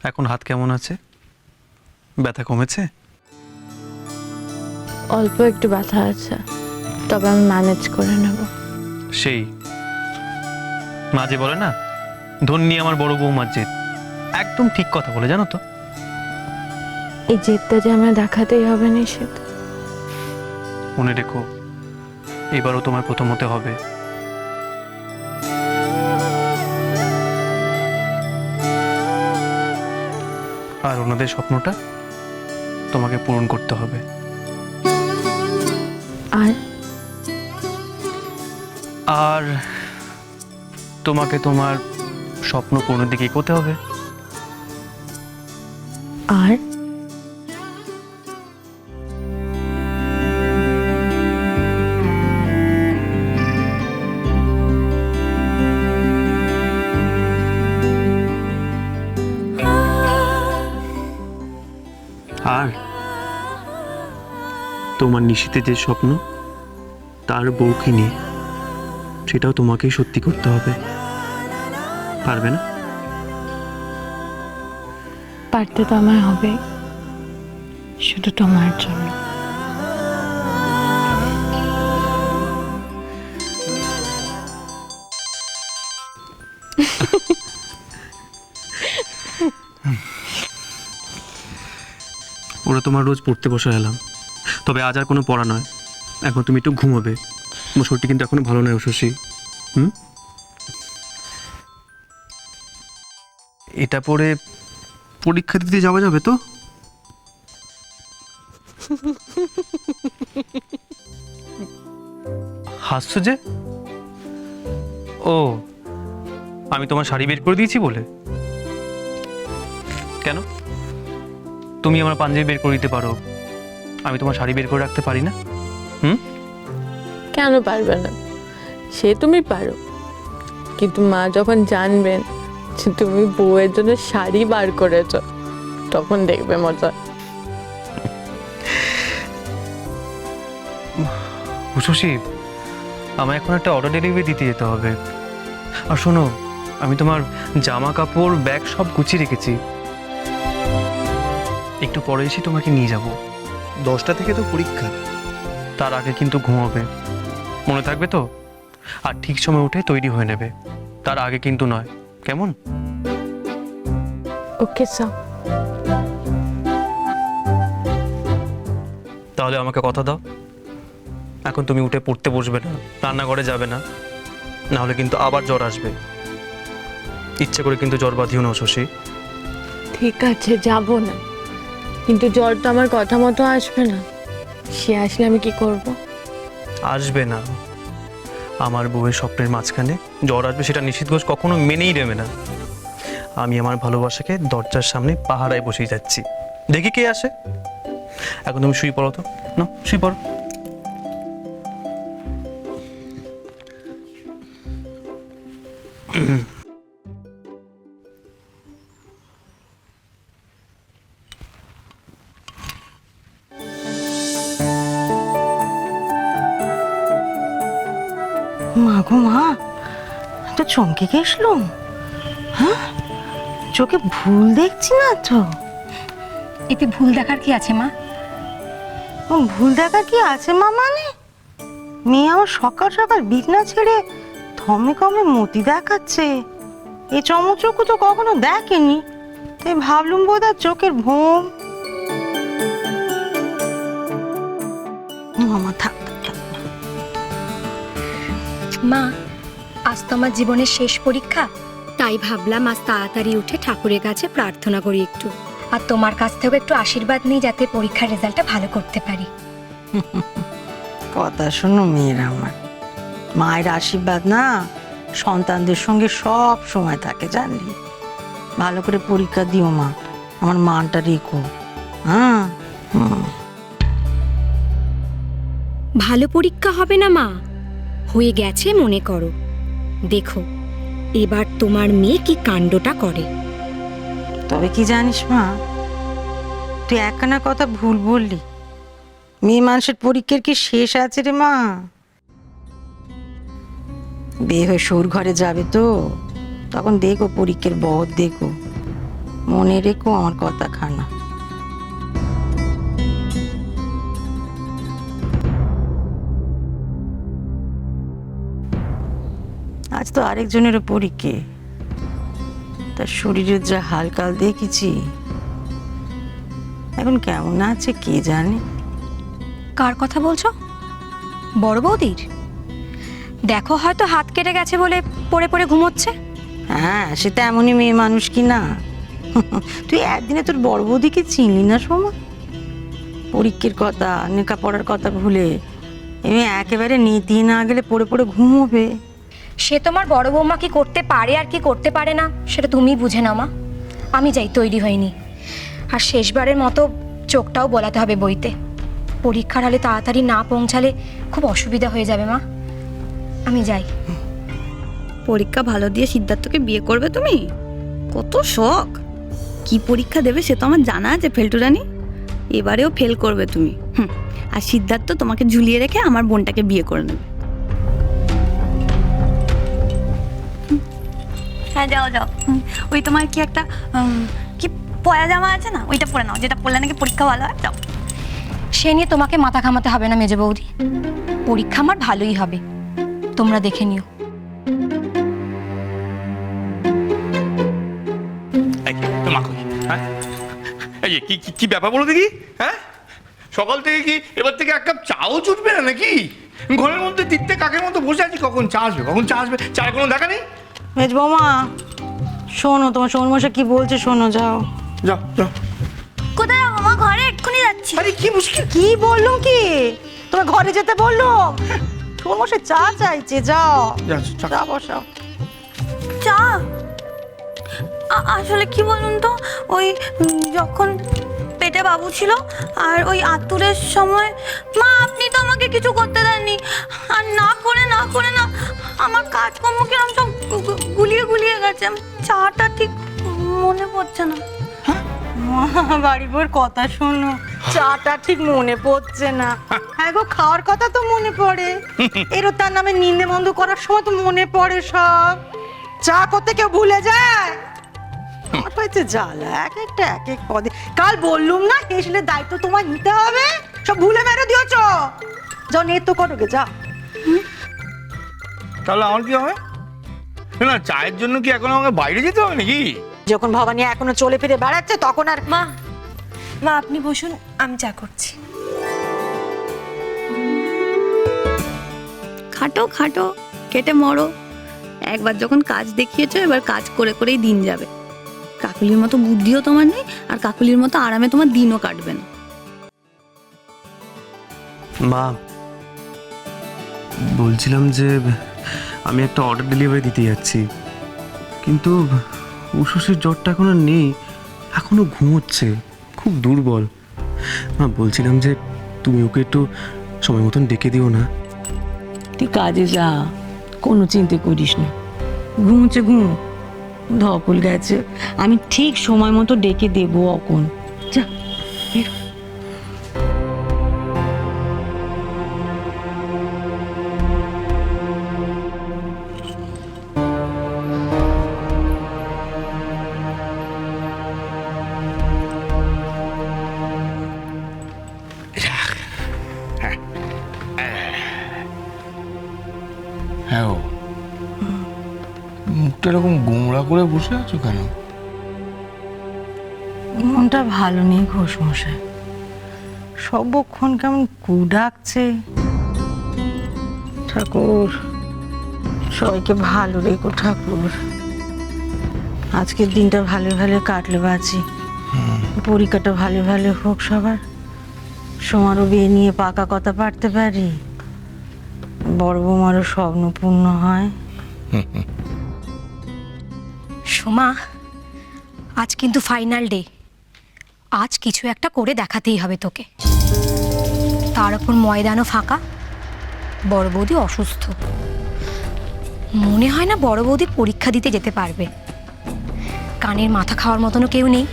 এখন হাত কেমন আছে? ব্যথা কমেছে? অল্প একটু ব্যথা আছে, তবে আমি ম্যানেজ করে নেব। সেই মাঝে বলে না, ধন্যী আমার বড় বৌমার জেদ। একদম ঠিক কথা বলে, জানো তো। এই জেদটা যে আমায় দেখাতেই হবে নিশিত। মনে রেখো, এবারও তোমার প্রথম হতে হবে। আর ওনাদের স্বপ্নটা তোমাকে পূরণ করতে হবে। আর আর তোমাকে তোমার স্বপ্ন পূরণের দিকে এগোতে হবে। আর আর তোমার নিশীথে যে স্বপ্ন, তার বউকে নিয়ে, সেটাও তোমাকেই সত্যি করতে হবে। পারবে না? পারতে তো আমায় হবে, শুধু তোমার জন্য। ওরা তোমার রোজ পড়তে বসে এলাম, তবে আজ আর কোনো পড়া নয়। এখন তুমি একটু ঘুমোবে। তোমার শরীরটি কিন্তু এখনো ভালো নয় শশী। এটা পরে পরীক্ষা দিতে যাওয়া যাবে তো? হাসছো যে? ও, আমি তোমার শাড়ি বের করে দিয়েছি বলে? কেন? তুমি আমার পাঞ্জাবি বের করে দিতে পারো, আমি তোমার শাড়ি বের করে রাখতে পারি না? কেন পারবে না? সে তুমি পারো, কিন্তু মা যখন জানবেন যে তুমি বউয়ের জন্য শাড়ি বার করেছ, তখন দেখবে মজা। শশী, আমার এখন একটা অর্ডার ডেলিভারি দিতে যেতে হবে। আর শোনো, আমি তোমার জামা কাপড় ব্যাগ সব গুছিয়ে রেখেছি। একটু পরে এসে তোমাকে নিয়ে যাব। 10টা থেকে তো পরীক্ষা, তার আগে কিন্তু ঘুমাবে, মনে থাকবে তো? আর ঠিক সময় উঠে তৈরি হয়ে নেবে, তার আগে কিন্তু নয়, কেমন? Okay sir. তাহলে আমাকে কথা দাও, এখন তুমি উঠে পড়তে বসবে না, রান্নাঘরে যাবে না, না হলে কিন্তু আবার জ্বর আসবে। ইচ্ছে করে কিন্তু জ্বর বাঁধিও না শশী। ঠিক আছে, যাব না, কিন্তু জ্বর তো আমার কথা মতো আসবে না। সে আসলে আমি কি করব? আসবে না। আমার বউয়ের স্বপ্নের মাঝখানে জ্বর আসবে, সেটা নিশীথ ঘোষ কখনো মেনেই নেবে না। আমি আমার ভালোবাসাকে দরজার সামনে পাহারায় বসিয়ে যাচ্ছি, দেখি কে আসে। এখন তুমি শুয়ে পড়ো তো, না শুয়ে পড়ো। মা গো মা, তো চমকে গেছলুম। হ্যাঁ, চোখে ভুল দেখছি না তো? এতে ভুল দেখার কি আছে মা? ভুল দেখা কি আছে মা? মানে মেয়ে আমার সকাল সকাল বিছনা ছেড়ে থমে কমে মতি দেখাচ্ছে। এ চমকচক্ষু তো কখনো দেখেনি, তাই ভাবলুম বোধহয় চোখের ভোম। মামা থাক থাক, থাক। মা, আজ তো আমার জীবনের শেষ পরীক্ষা, তাই ভাবলাম আজ তাড়াতাড়ি উঠে ঠাকুরের কাছে প্রার্থনা করি একটু, আর তোমার কাছ থেকেও একটু আশীর্বাদ নিই যাতে পরীক্ষার রেজাল্টটা ভালো করতে পারি। কথা শোনো মেয়েরা, আমার মায়ের আশীর্বাদ না সন্তানদের সঙ্গে সব সময় থাকে, জানলি? ভালো করে পরীক্ষা দিও মা, আমার মানটা রেখো। হ্যাঁ। ভালো পরীক্ষা হবে না মা, হয়ে গেছে মনে করো। দেখো এবার তোমার মেয়ে কি কাণ্ডটা করে। তবে কি জানিস মা, তুই একখানা কথা ভুল বললি। মেয়ে মানুষের পরীক্ষার কি শেষ আছে রে মা? বিয়ে হয়ে সৌর ঘরে যাবে তো, তখন দেখো পরীক্ষার বহর দেখো। মনে রেখো আমার কথা খানা। আজ তো আরেকজনেরও পরীক্ষে, তার শরীরের যা হালকাল দেখেছি, এখন কেমন আছে কে জানে। কার কথা বলছো? বড় বৌদির? দেখো হয়তো হাত কেটে গেছে বলে পড়ে পড়ে ঘুমোচ্ছে। হ্যাঁ, সেটা এমনই মেয়ে মানুষ কি না। তুই একদিনে তোর বড় বৌদিকে চিনলি না সোমা? পরীক্ষার কথা, লেখাপড়ার কথা ভুলে এমনি একেবারে নেতিয়ে না গেলে পড়ে পড়ে ঘুমোবে। সে তোমার বড় বৌমা কি করতে পারে আর কি করতে পারে না সেটা তুমিই বুঝে নাও মা। আমি যাই, তৈরি হইনি। আর শেষবারের মতো চোখটাও বলাতে হবে বইতে। পরীক্ষার হলে তাড়াতাড়ি না পৌঁছালে খুব অসুবিধা হয়ে যাবে মা। আমি যাই। পরীক্ষা ভালো দিয়ে সিদ্ধার্থকে বিয়ে করবে তুমি? কত শখ! কি পরীক্ষা দেবে সে তো আমার জানা আছে ফেলটু রানী। এবারেও ফেল করবে তুমি। আর সিদ্ধার্থ তোমাকে ঝুলিয়ে রেখে আমার বোনটাকে বিয়ে করে নেবে। হ্যাঁ, যাও যাও। ওই তোমার কি একটা কি পয়া জামা আছে না, ওইটা পরে নাও, যেটা পরলে নাকি পরীক্ষা ভালো হয়। যাও। সে নিয়ে তোমাকে মাথা ঘামাতে হবে না মেজে বৌদি। পরীক্ষা আমার ভালোই হবে, তোমরা দেখে নিও। এই কি কি কি ব্যাপার বলো দেখি? হ্যাঁ, সকাল থেকে কি এবার থেকে এক কাপ চাও জুটবে না নাকি? ঘরের মধ্যে তিনটে কাকের মতো বসে আছি, কখন চা আসবে কখন চা আসবে, চায়ের কোনো দেখা নেই। মেজ বৌমা, শোনো তোমার শোনমশাই কি বলছে, শোনো। যাও যাও যাও। কোথায় যাবো মা? ঘরে এক্ষুনি যাচ্ছি। আরে কি মুশকিল! কি বললুম কি, তোমার ঘরে যেতে বললুম? শোনমশাই চা চাইছে, যাও যাও, চা। চা বসাও। চা? আসলে কি বলুন তো, ওই যখন পেটে বাবু ছিল আর ওই আতুরের সময় মা আপনি তো আমাকে কিছু করতে দেননি। আর না করে না আমার কাজকর্ম কিরম সব গুলিয়ে গুলিয়ে গেছে। চাটা ঠিক মনে পড়ছে না। বাড়ি বউর কথা শোনো, চাটা ঠিক মনে পড়ছে না। হ্যাঁ গো, খাওয়ার কথা তো মনে পড়ে, এরও তার নামে নিন্দে মন্দ করার সময় তো মনে পড়ে সব। চা করতে কেউ ভুলে যায়? আমার হয়েছে জ্বালা, এক একটা এক এক পদে। কাল বললুম না, হেসলের দায়িত্ব তোমায় নিতে হবে, সব ভুলে মেরে দিয়েছ। যাও নেতো করোগে, যা। তাহলে আমার কি হবে? না, চায়ের জন্য কি এখন আমাকে বাইরে যেতে হবে নাকি? যখন ভবানী এখনো চলে ফিরে বেড়াচ্ছে তখন আর। মা মা আপনি বসুন, আমি চা করছি। খাটো খাটো, কেটে মরো। একবার যখন কাজ দেখিয়েছো, এবার কাজ করে করেই দিন যাবে। কাকুলির মতো বুদ্ধিও তোমার নেই, আর কাকুলির মতো আরামে তোমার দিনও কাটবে না। মা, বলছিলাম যে আমি একটা অর্ডার ডেলিভারি দিতে যাচ্ছি, কিন্তু উষসের জ্বরটা এখনো নেই, এখনো ঘুমোচ্ছে, খুব দুর্বল। মা, বলছিলাম যে তুমি ওকে একটু সময় মতন ডেকে দিও না। তুই কাজে যা, কোনো চিন্তা করিস না। ঘুমোচ্ছে ঘুম, ধকল গেছে, আমি ঠিক সময় মতো ডেকে দেবো অকন। যা বেরো। হ্যাঁ, মুখটা এরকম গোমড়া করে বসে আছো কেন? মনটা ভালো নেই ঘোষ মশাই, সবক্ষণ কেমন কু ডাকছে। ঠাকুর, সবাইকে ভালো রেখো ঠাকুর। আজকের দিনটা ভালো ভালো কাটলে বাঁচি, পরীক্ষাটা ভালো ভালো হোক সবার, সোমারও বিয়ে নিয়ে পাকা কথা পারতে পারি, বড় বৌমারও স্বপ্ন পূর্ণ হয়। সোমা, আজ কিন্তু ফাইনাল ডে। আজ কিছু একটা করে দেখাতেই হবে তোকে। তার উপর ময়দানও ফাঁকা, বড় বৌদি অসুস্থ। মনে হয় না বড় বৌদি পরীক্ষা দিতে যেতে পারবে। কানের মাথা খাওয়ার মতনও কেউ নেই।